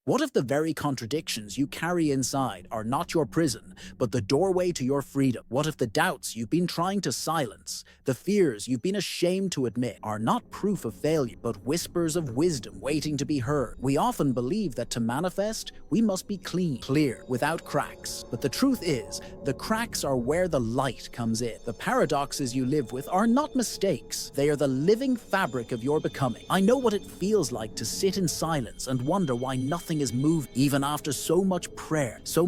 What if the very contradictions you carry inside are not your prison, but the doorway to your freedom? What if the doubts you've been trying to silence, the fears you've been ashamed to admit, are not proof of failure, but whispers of wisdom waiting to be heard? We often believe that to manifest, we must be clean, clear, without cracks. But the truth is, the cracks are where the light comes in. The paradoxes you live with are not mistakes. They are the living fabric of your becoming. I know what it feels like to sit in silence and wonder why nothing is moved, even after so much prayer, so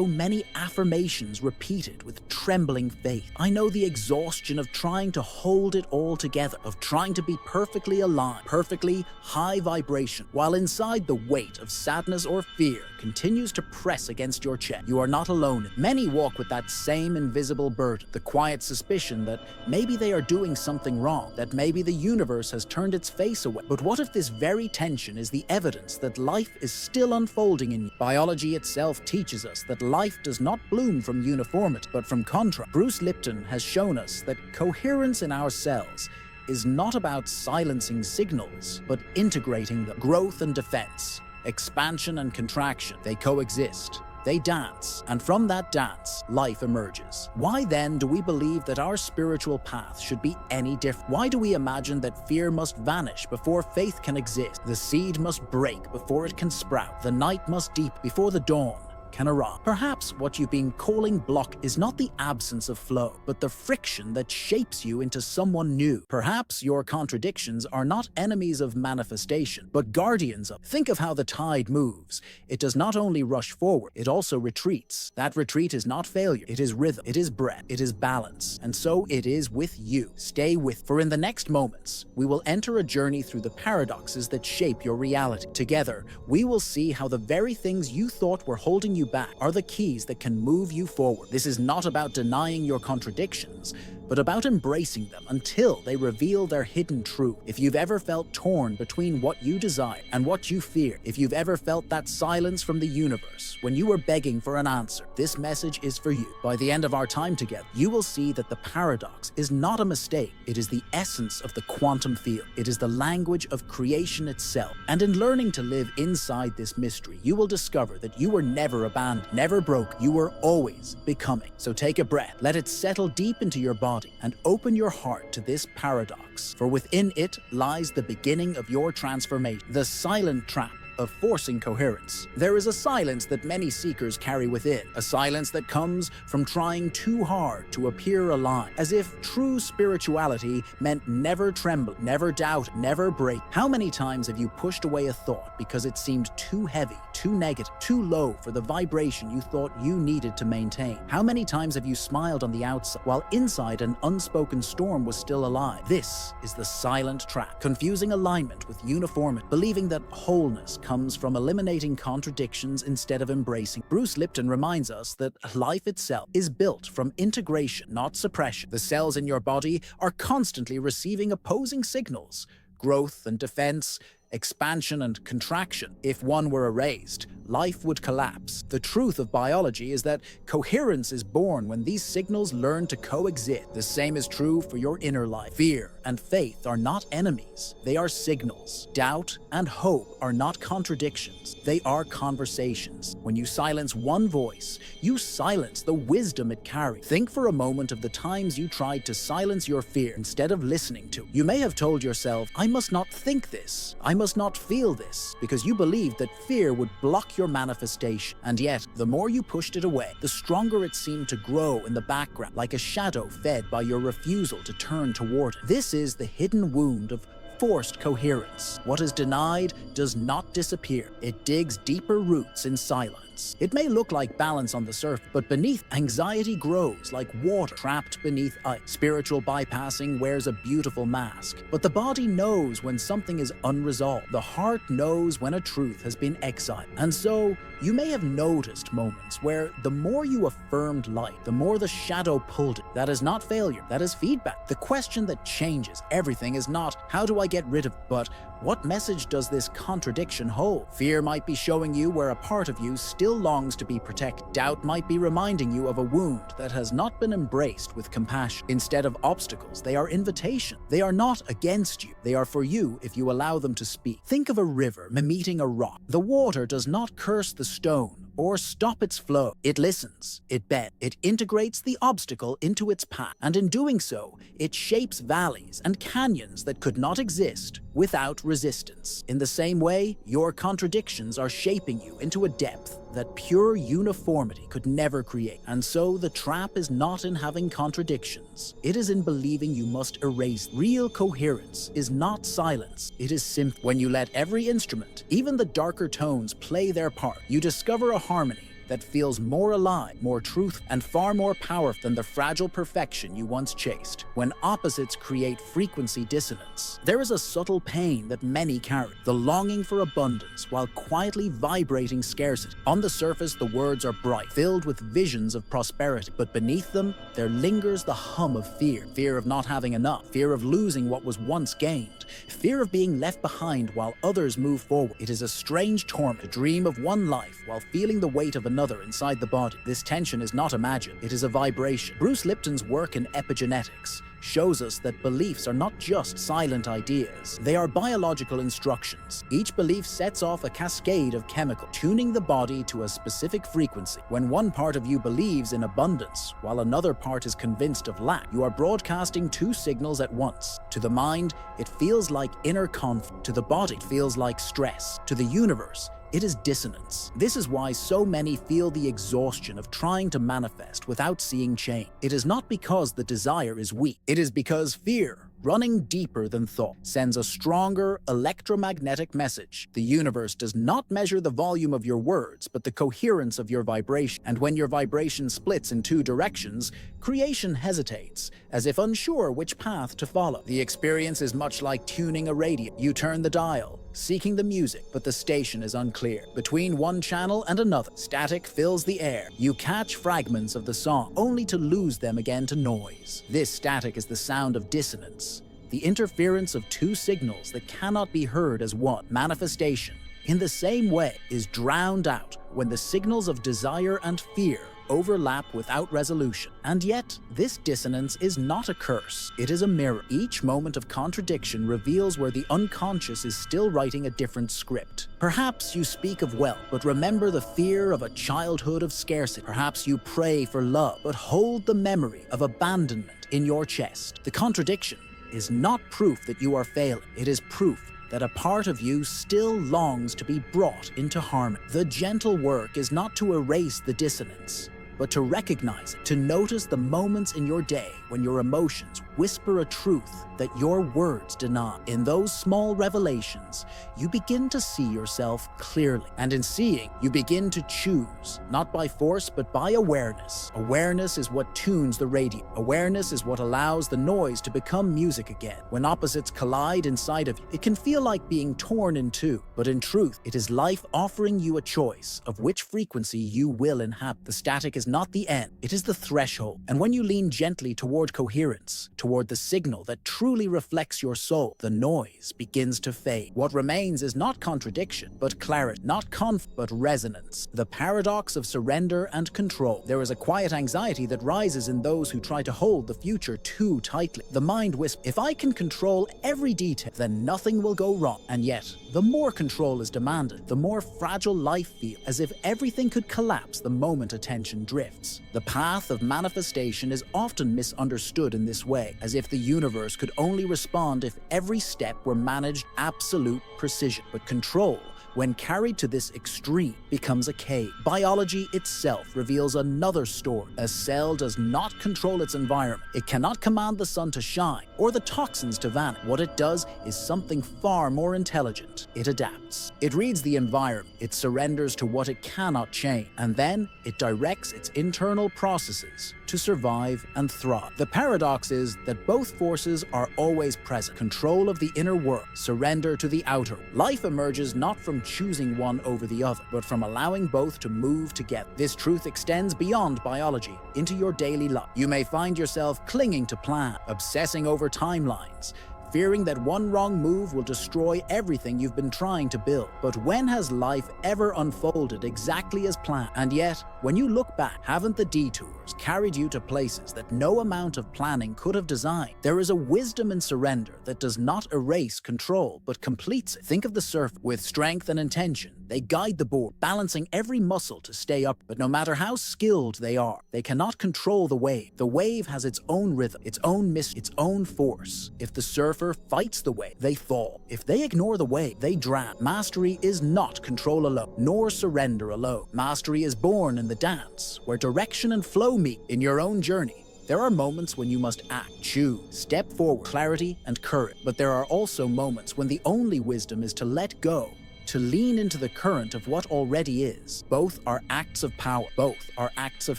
many affirmations repeated with trembling faith. I know the exhaustion of trying to hold it all together, of trying to be perfectly aligned, perfectly high vibration, while inside the weight of sadness or fear continues to press against your chest. You are not alone. Many walk with that same invisible burden, the quiet suspicion that maybe they are doing something wrong, that maybe the universe has turned its face away. But what if this very tension is the evidence that life is still unfolding in you? Biology itself teaches us that life does not bloom from uniformity, but from contrast. Bruce Lipton has shown us that coherence in our cells is not about silencing signals, but integrating them. Growth and defense, expansion and contraction, they coexist. They dance, and from that dance, life emerges. Why then do we believe that our spiritual path should be any different? Why do we imagine that fear must vanish before faith can exist? The seed must break before it can sprout. The night must deepen before the dawn can arrive. Perhaps what you've been calling block is not the absence of flow, but the friction that shapes you into someone new. Perhaps your contradictions are not enemies of manifestation, but guardians of. Think of how the tide moves. It does not only rush forward, it also retreats. That retreat is not failure, it is rhythm, it is breath, it is balance. And so it is with you. Stay with, for in the next moments, we will enter a journey through the paradoxes that shape your reality. Together, we will see how the very things you thought were holding you back are the keys that can move you forward. This is not about denying your contradictions, but about embracing them until they reveal their hidden truth. If you've ever felt torn between what you desire and what you fear, if you've ever felt that silence from the universe when you were begging for an answer, this message is for you. By the end of our time together, you will see that the paradox is not a mistake. It is the essence of the quantum field. It is the language of creation itself. And in learning to live inside this mystery, you will discover that you were never abandoned, never broke. You were always becoming. So take a breath, let it settle deep into your body, and open your heart to this paradox, for within it lies the beginning of your transformation. The silent trap of forcing coherence. There is a silence that many seekers carry within, a silence that comes from trying too hard to appear aligned, as if true spirituality meant never tremble, never doubt, never break. How many times have you pushed away a thought because it seemed too heavy, too negative, too low for the vibration you thought you needed to maintain? How many times have you smiled on the outside while inside an unspoken storm was still alive? This is the silent trap, confusing alignment with uniformity, believing that wholeness comes from eliminating contradictions instead of embracing. Bruce Lipton reminds us that life itself is built from integration, not suppression. The cells in your body are constantly receiving opposing signals: growth and defense, expansion and contraction. If one were erased, life would collapse. The truth of biology is that coherence is born when these signals learn to coexist. The same is true for your inner life. Fear and faith are not enemies. They are signals. Doubt and hope are not contradictions. They are conversations. When you silence one voice, you silence the wisdom it carries. Think for a moment of the times you tried to silence your fear instead of listening to it. You may have told yourself, I must not think this, I must not feel this, because you believed that fear would block your manifestation. And yet, the more you pushed it away, the stronger it seemed to grow in the background, like a shadow fed by your refusal to turn toward it. This is the hidden wound of forced coherence. What is denied does not disappear. It digs deeper roots in silence. It may look like balance on the surface, but beneath, anxiety grows like water trapped beneath ice. Spiritual bypassing wears a beautiful mask, but the body knows when something is unresolved. The heart knows when a truth has been exiled. And so, You may have noticed moments where the more you affirmed light, the more the shadow pulled it. That is not failure, that is feedback. The question that changes everything is not, how do I get rid of it, but what message does this contradiction hold? Fear might be showing you where a part of you still longs to be protected. Doubt might be reminding you of a wound that has not been embraced with compassion. Instead of obstacles, they are invitation. They are not against you. They are for you if you allow them to speak. Think of a river meeting a rock. The water does not curse the stone or stop its flow. It listens, it bends, it integrates the obstacle into its path, and in doing so, it shapes valleys and canyons that could not exist without resistance. In the same way, your contradictions are shaping you into a depth that pure uniformity could never create. And so the trap is not in having contradictions. It is in believing you must erase. Real coherence is not silence. It is simple. When you let every instrument, even the darker tones, play their part, you discover a harmony that feels more alive, more truthful, and far more powerful than the fragile perfection you once chased. When opposites create frequency dissonance, there is a subtle pain that many carry, the longing for abundance while quietly vibrating scarcity. On the surface, the words are bright, filled with visions of prosperity, but beneath them, there lingers the hum of fear. Fear of not having enough, fear of losing what was once gained, fear of being left behind while others move forward. It is a strange torment to dream of one life while feeling the weight of another inside the body. This tension is not imagined, it is a vibration. Bruce Lipton's work in epigenetics shows us that beliefs are not just silent ideas. They are biological instructions. Each belief sets off a cascade of chemicals, tuning the body to a specific frequency. When one part of you believes in abundance, while another part is convinced of lack, you are broadcasting two signals at once. To the mind, it feels like inner conflict. To the body, it feels like stress. To the universe, it is dissonance. This is why so many feel the exhaustion of trying to manifest without seeing change. It is not because the desire is weak. It is because fear, running deeper than thought, sends a stronger electromagnetic message. The universe does not measure the volume of your words, but the coherence of your vibration. And when your vibration splits in two directions, creation hesitates, as if unsure which path to follow. The experience is much like tuning a radio. You turn the dial, seeking the music, but the station is unclear. Between one channel and another, static fills the air. You catch fragments of the song, only to lose them again to noise. This static is the sound of dissonance, the interference of two signals that cannot be heard as one. Manifestation, in the same way, is drowned out when the signals of desire and fear overlap without resolution. And yet, this dissonance is not a curse, it is a mirror. Each moment of contradiction reveals where the unconscious is still writing a different script. Perhaps you speak of wealth, but remember the fear of a childhood of scarcity. Perhaps you pray for love, but hold the memory of abandonment in your chest. The contradiction is not proof that you are failing, it is proof that a part of you still longs to be brought into harmony. The gentle work is not to erase the dissonance, but to recognize it, to notice the moments in your day when your emotions whisper a truth that your words deny. In those small revelations, you begin to see yourself clearly. And in seeing, you begin to choose, not by force, but by awareness. Awareness is what tunes the radio. Awareness is what allows the noise to become music again. When opposites collide inside of you, it can feel like being torn in two, but in truth, it is life offering you a choice of which frequency you will inhabit. The static is not the end, it is the threshold. And when you lean gently toward coherence, toward the signal that truly reflects your soul, the noise begins to fade. What remains is not contradiction, but clarity, not conflict, but resonance. The paradox of surrender and control. There is a quiet anxiety that rises in those who try to hold the future too tightly. The mind whispers, if I can control every detail, then nothing will go wrong. And yet, the more control is demanded, the more fragile life feels, as if everything could collapse the moment attention drifts. The path of manifestation is often misunderstood in this way, as if the universe could only respond if every step were managed absolute precision. But control, when carried to this extreme, becomes a cage. Biology itself reveals another story. A cell does not control its environment. It cannot command the sun to shine or the toxins to vanish. What it does is something far more intelligent. It adapts. It reads the environment. It surrenders to what it cannot change. And then it directs its internal processes to survive and thrive. The paradox is that both forces are always present. Control of the inner world, surrender to the outer. Life emerges not from choosing one over the other, but from allowing both to move together. This truth extends beyond biology into your daily life. You may find yourself clinging to plan, obsessing over timelines, fearing that one wrong move will destroy everything you've been trying to build. But when has life ever unfolded exactly as planned? And yet, when you look back, haven't the detours carried you to places that no amount of planning could have designed? There is a wisdom in surrender that does not erase control, but completes it. Think of the surfer. With strength and intention, they guide the board, balancing every muscle to stay up. But no matter how skilled they are, they cannot control the wave. The wave has its own rhythm, its own mystery, its own force. If the surfer fights the wave, they fall. If they ignore the wave, they drown. Mastery is not control alone, nor surrender alone. Mastery is born in the dance, where direction and flow meet. In your own journey, there are moments when you must act, choose, step forward, clarity and courage. But there are also moments when the only wisdom is to let go, to lean into the current of what already is. Both are acts of power. Both are acts of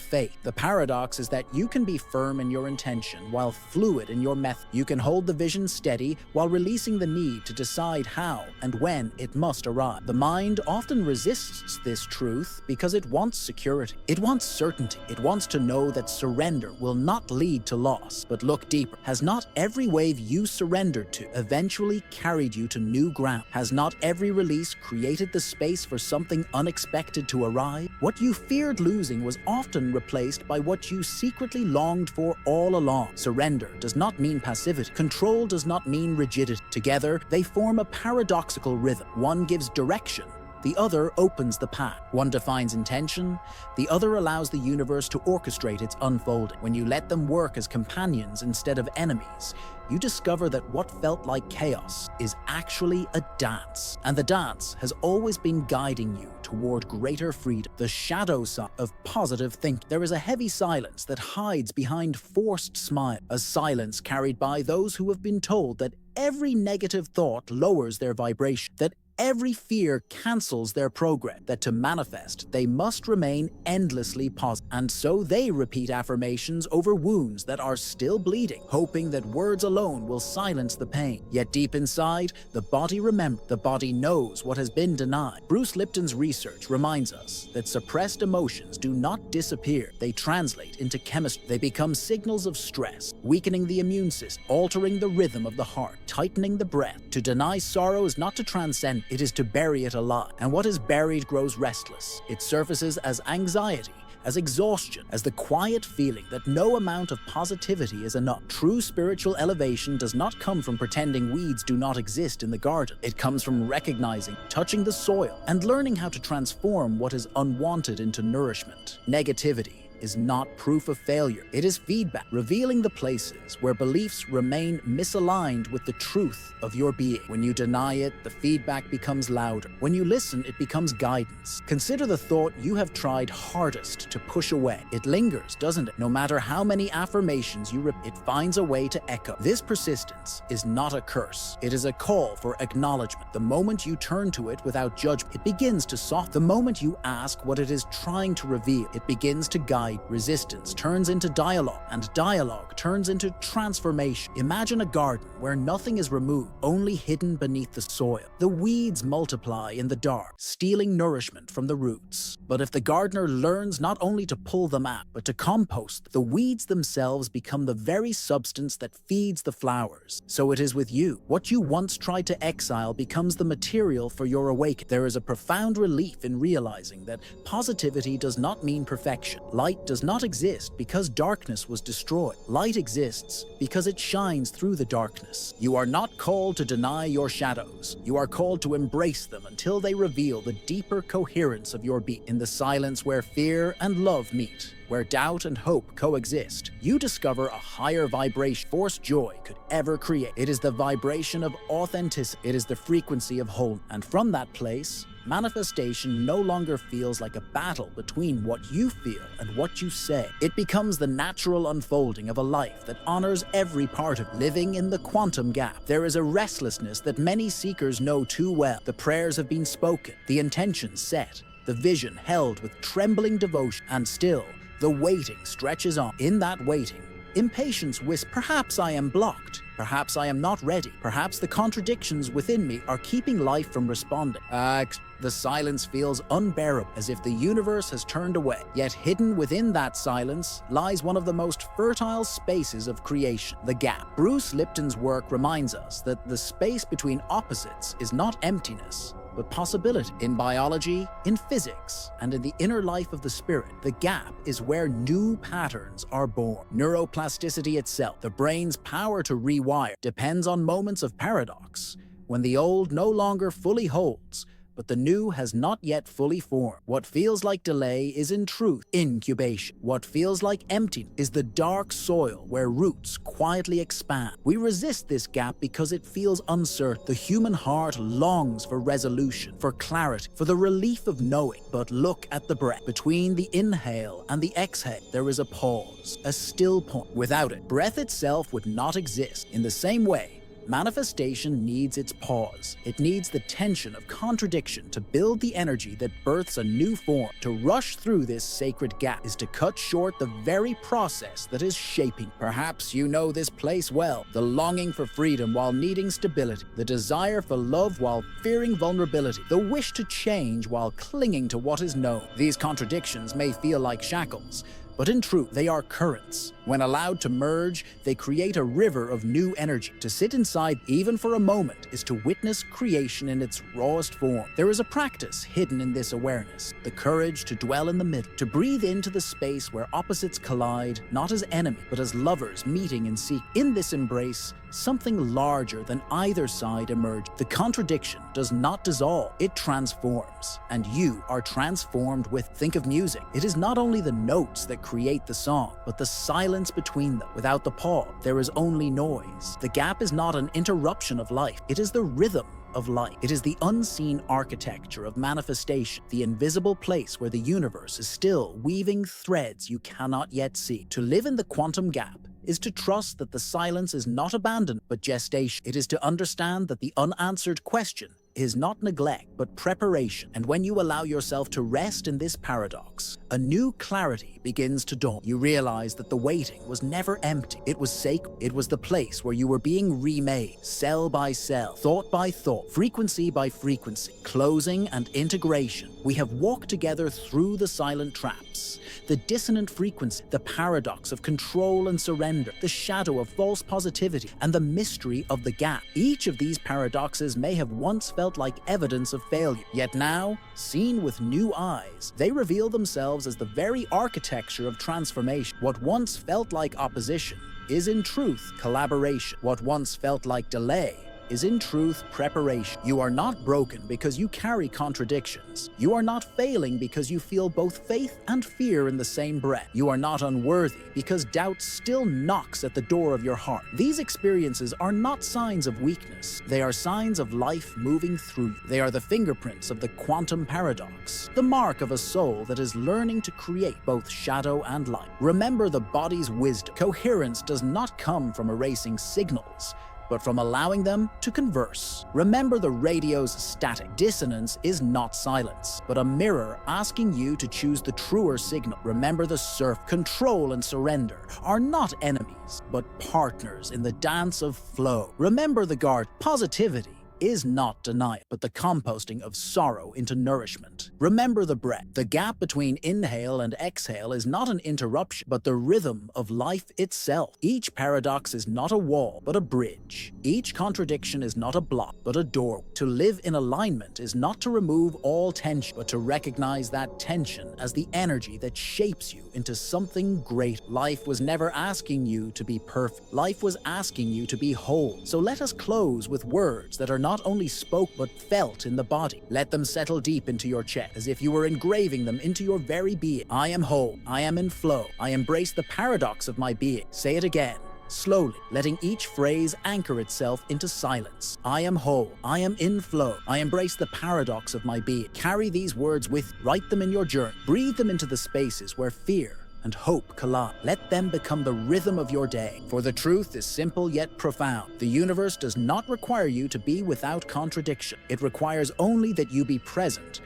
faith. The paradox is that you can be firm in your intention while fluid in your method. You can hold the vision steady while releasing the need to decide how and when it must arrive. The mind often resists this truth because it wants security. It wants certainty. It wants to know that surrender will not lead to loss. But look deeper. Has not every wave you surrendered to eventually carried you to new ground? Has not every release created the space for something unexpected to arrive? What you feared losing was often replaced by what you secretly longed for all along. Surrender does not mean passivity. Control does not mean rigidity. Together, they form a paradoxical rhythm. One gives direction, the other opens the path. One defines intention, the other allows the universe to orchestrate its unfolding. When you let them work as companions instead of enemies, you discover that what felt like chaos is actually a dance. And the dance has always been guiding you toward greater freedom. The shadow side of positive thinking. There is a heavy silence that hides behind forced smile, a silence carried by those who have been told that every negative thought lowers their vibration, that every fear cancels their progress, that to manifest, they must remain endlessly positive. And so they repeat affirmations over wounds that are still bleeding, hoping that words alone will silence the pain. Yet deep inside, the body remembers. The body knows what has been denied. Bruce Lipton's research reminds us that suppressed emotions do not disappear. They translate into chemistry. They become signals of stress, weakening the immune system, altering the rhythm of the heart, tightening the breath. To deny sorrow is not to transcend, it is to bury it alive. And what is buried grows restless. It surfaces as anxiety, as exhaustion, as the quiet feeling that no amount of positivity is enough. True spiritual elevation does not come from pretending weeds do not exist in the garden. It comes from recognizing, touching the soil, and learning how to transform what is unwanted into nourishment. Negativity is not proof of failure. It is feedback, revealing the places where beliefs remain misaligned with the truth of your being. When you deny it, the feedback becomes louder. When you listen, it becomes guidance. Consider the thought you have tried hardest to push away. It lingers, doesn't it? No matter how many affirmations you repeat, it finds a way to echo. This persistence is not a curse. It is a call for acknowledgement. The moment you turn to it without judgment, it begins to soften. The moment you ask what it is trying to reveal, it begins to guide. Resistance turns into dialogue, and dialogue turns into transformation. Imagine a garden where nothing is removed, only hidden beneath the soil. The weeds multiply in the dark, stealing nourishment from the roots. But if the gardener learns not only to pull them out, but to compost, the weeds themselves become the very substance that feeds the flowers. So it is with you. What you once tried to exile becomes the material for your awakening. There is a profound relief in realizing that positivity does not mean perfection. Light does not exist because darkness was destroyed. Light exists because it shines through the darkness. You are not called to deny your shadows. You are called to embrace them until they reveal the deeper coherence of your being. In the silence where fear and love meet, where doubt and hope coexist, you discover a higher vibration force joy could ever create. It is the vibration of authenticity. It is the frequency of wholeness. And from that place, manifestation no longer feels like a battle between what you feel and what you say. It becomes the natural unfolding of a life that honors every part of living in the quantum gap. There is a restlessness that many seekers know too well. The prayers have been spoken, the intentions set, the vision held with trembling devotion, and still, The waiting stretches on. In that waiting, impatience whispers, perhaps I am blocked. Perhaps I am not ready. Perhaps the contradictions within me are keeping life from responding. The silence feels unbearable, as if the universe has turned away. Yet hidden within that silence lies one of the most fertile spaces of creation, the gap. Bruce Lipton's work reminds us that the space between opposites is not emptiness, but possibility. In biology, in physics, and in the inner life of the spirit, the gap is where new patterns are born. Neuroplasticity itself, the brain's power to rewire, depends on moments of paradox, when the old no longer fully holds, but the new has not yet fully formed. What feels like delay is in truth incubation. What feels like emptiness is the dark soil where roots quietly expand. We resist this gap because it feels uncertain. The human heart longs for resolution, for clarity, for the relief of knowing. But look at the breath. Between the inhale and the exhale, there is a pause, a still point. Without it, breath itself would not exist. In the same way, manifestation needs its pause. It needs the tension of contradiction to build the energy that births a new form. To rush through this sacred gap is to cut short the very process that is shaping. Perhaps you know this place well. The longing for freedom while needing stability. The desire for love while fearing vulnerability. The wish to change while clinging to what is known. These contradictions may feel like shackles, but in truth, they are currents. When allowed to merge, they create a river of new energy. To sit inside, even for a moment, is to witness creation in its rawest form. There is a practice hidden in this awareness, the courage to dwell in the middle, to breathe into the space where opposites collide, not as enemies, but as lovers meeting in secret. In this embrace, something larger than either side emerges. The contradiction does not dissolve, it transforms, and you are transformed with. Think of music. It is not only the notes that create the song, but the silence between them. Without the pause, there is only noise. The gap is not an interruption of life, it is the rhythm of life. It is the unseen architecture of manifestation, the invisible place where the universe is still weaving threads you cannot yet see. To live in the quantum gap is to trust that the silence is not abandonment, but gestation. It is to understand that the unanswered question is not neglect, but preparation. And when you allow yourself to rest in this paradox, a new clarity begins to dawn. You realize that the waiting was never empty. It was sacred. It was the place where you were being remade, cell by cell, thought by thought, frequency by frequency, closing and integration. We have walked together through the silent traps, the dissonant frequency, the paradox of control and surrender, the shadow of false positivity, and the mystery of the gap. Each of these paradoxes may have once felt like evidence of failure, yet now, seen with new eyes, they reveal themselves as the very architecture of transformation. What once felt like opposition is in truth collaboration. What once felt like delay is in truth preparation. You are not broken because you carry contradictions. You are not failing because you feel both faith and fear in the same breath. You are not unworthy because doubt still knocks at the door of your heart. These experiences are not signs of weakness. They are signs of life moving through you. They are the fingerprints of the quantum paradox, the mark of a soul that is learning to create both shadow and light. Remember the body's wisdom. Coherence does not come from erasing signals, but from allowing them to converse. Remember the radio's static. Dissonance is not silence, but a mirror asking you to choose the truer signal. Remember the surf. Control and surrender are not enemies, but partners in the dance of flow. Remember the guard. Positivity is not denial, but the composting of sorrow into nourishment. Remember the breath. The gap between inhale and exhale is not an interruption, but the rhythm of life itself. Each paradox is not a wall, but a bridge. Each contradiction is not a block, but a door. To live in alignment is not to remove all tension, but to recognize that tension as the energy that shapes you into something great. Life was never asking you to be perfect. Life was asking you to be whole. So let us close with words that are not only spoke but felt in the body. Let them settle deep into your chest, as if you were engraving them into your very being. I am whole. I am in flow. I embrace the paradox of my being. Say it again, slowly, letting each phrase anchor itself into silence. I am whole. I am in flow. I embrace the paradox of my being. Carry these words with you. Write them in your journal. Breathe them into the spaces where fear and hope collide. Let them become the rhythm of your day. For the truth is simple yet profound. The universe does not require you to be without contradiction. It requires only that you be present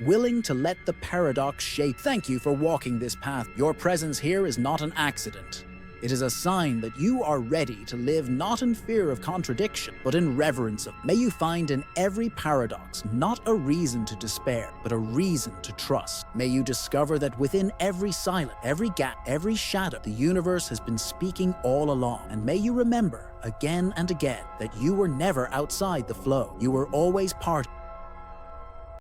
willing to let the paradox shape. Thank you for walking this path. Your presence here is not an accident. It is a sign that you are ready to live not in fear of contradiction, but in reverence of. May you find in every paradox not a reason to despair, but a reason to trust. May you discover that within every silence, every gap, every shadow, the universe has been speaking all along. And may you remember again and again that you were never outside the flow. You were always part.